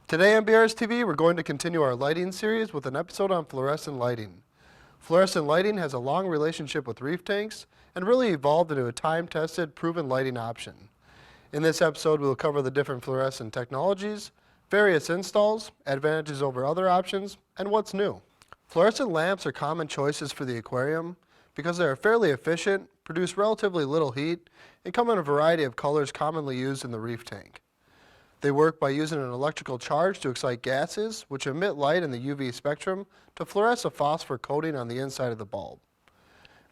Today on BRStv, we're going to continue our lighting series with an episode on fluorescent lighting. Fluorescent lighting has a long relationship with reef tanks and really evolved into a time-tested, proven lighting option. In this episode, we'll cover the different fluorescent technologies, various installs, advantages over other options, and what's new. Fluorescent lamps are common choices for the aquarium because they are fairly efficient, produce relatively little heat, and come in a variety of colors commonly used in the reef tank. They work by using an electrical charge to excite gases, which emit light in the UV spectrum to fluoresce a phosphor coating on the inside of the bulb.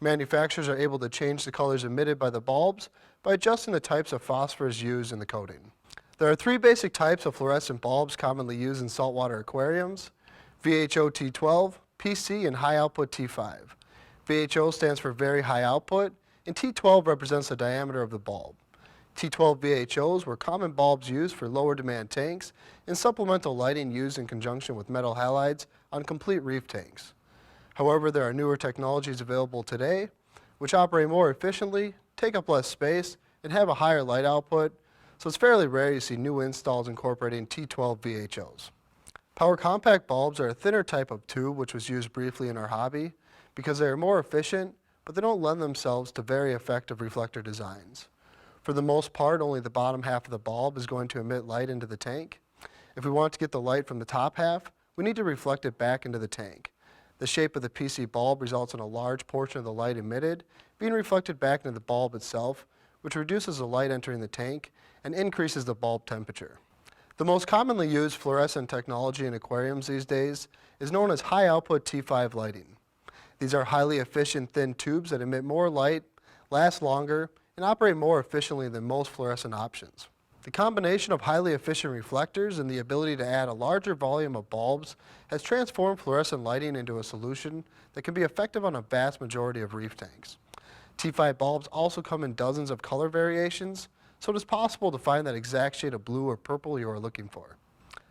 Manufacturers are able to change the colors emitted by the bulbs by adjusting the types of phosphors used in the coating. There are three basic types of fluorescent bulbs commonly used in saltwater aquariums: VHO T12, PC, and high output T5. VHO stands for very high output, and T12 represents the diameter of the bulb. T12 VHOs were common bulbs used for lower demand tanks and supplemental lighting used in conjunction with metal halides on complete reef tanks. However, there are newer technologies available today which operate more efficiently, take up less space, and have a higher light output, so it's fairly rare you see new installs incorporating T12 VHOs. Power compact bulbs are a thinner type of tube which was used briefly in our hobby because they are more efficient, but they don't lend themselves to very effective reflector designs. For the most part, only the bottom half of the bulb is going to emit light into the tank. If we want to get the light from the top half, we need to reflect it back into the tank. The shape of the PC bulb results in a large portion of the light emitted being reflected back into the bulb itself, which reduces the light entering the tank and increases the bulb temperature. The most commonly used fluorescent technology in aquariums these days is known as high output T5 lighting. These are highly efficient thin tubes that emit more light, last longer, and operate more efficiently than most fluorescent options. The combination of highly efficient reflectors and the ability to add a larger volume of bulbs has transformed fluorescent lighting into a solution that can be effective on a vast majority of reef tanks. T5 bulbs also come in dozens of color variations, so it is possible to find that exact shade of blue or purple you are looking for.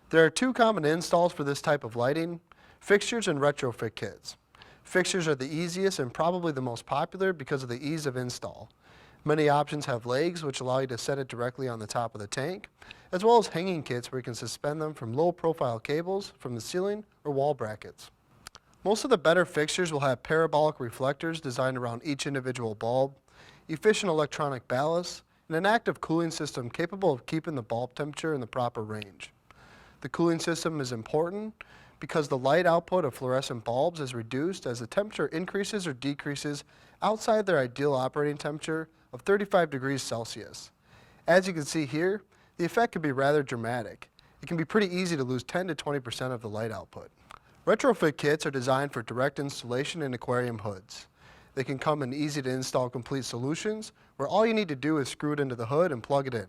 There are two common installs for this type of lighting: fixtures and retrofit kits. Fixtures are the easiest and probably the most popular because of the ease of install. Many options have legs which allow you to set it directly on the top of the tank, as well as hanging kits where you can suspend them from low-profile cables from the ceiling or wall brackets. Most of the better fixtures will have parabolic reflectors designed around each individual bulb, efficient electronic ballast, and an active cooling system capable of keeping the bulb temperature in the proper range. The cooling system is important because the light output of fluorescent bulbs is reduced as the temperature increases or decreases outside their ideal operating temperature of 35 degrees Celsius. As you can see here, the effect can be rather dramatic. It can be pretty easy to lose 10 to 20% of the light output. Retrofit kits are designed for direct installation in aquarium hoods. They can come in easy to install complete solutions where all you need to do is screw it into the hood and plug it in.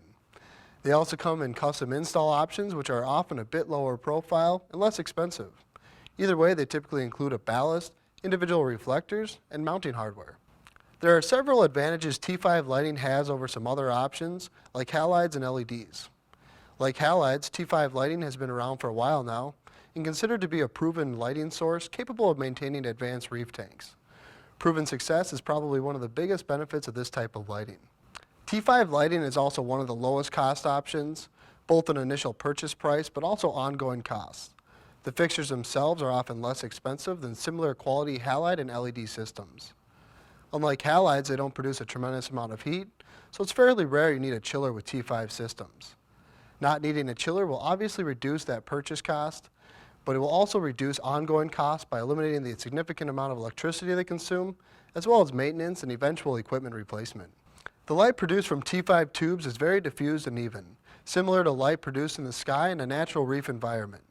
They also come in custom install options which are often a bit lower profile and less expensive. Either way, they typically include a ballast, individual reflectors, and mounting hardware. There are several advantages T5 lighting has over some other options like halides and LEDs. Like halides, T5 lighting has been around for a while now and considered to be a proven lighting source capable of maintaining advanced reef tanks. Proven success is probably one of the biggest benefits of this type of lighting. T5 lighting is also one of the lowest cost options, both in initial purchase price but also ongoing costs. The fixtures themselves are often less expensive than similar quality halide and LED systems. Unlike halides, they don't produce a tremendous amount of heat, so it's fairly rare you need a chiller with T5 systems. Not needing a chiller will obviously reduce that purchase cost, but it will also reduce ongoing costs by eliminating the significant amount of electricity they consume, as well as maintenance and eventual equipment replacement. The light produced from T5 tubes is very diffused and even, similar to light produced in the sky in a natural reef environment.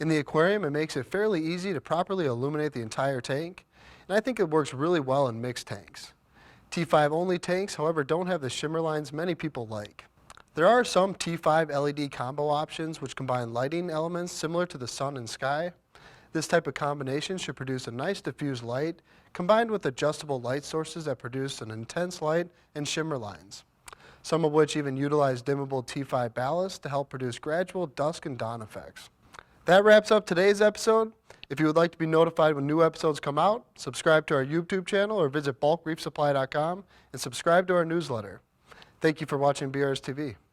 In the aquarium, it makes it fairly easy to properly illuminate the entire tank, and I think it works really well in mixed tanks. T5 only tanks, however, don't have the shimmer lines many people like. There are some T5 LED combo options which combine lighting elements similar to the sun and sky. This type of combination should produce a nice diffused light combined with adjustable light sources that produce an intense light and shimmer lines, some of which even utilize dimmable T5 ballast to help produce gradual dusk and dawn effects. That wraps up today's episode. If you would like to be notified when new episodes come out, subscribe to our YouTube channel or visit bulkreefsupply.com and subscribe to our newsletter. Thank you for watching BRStv.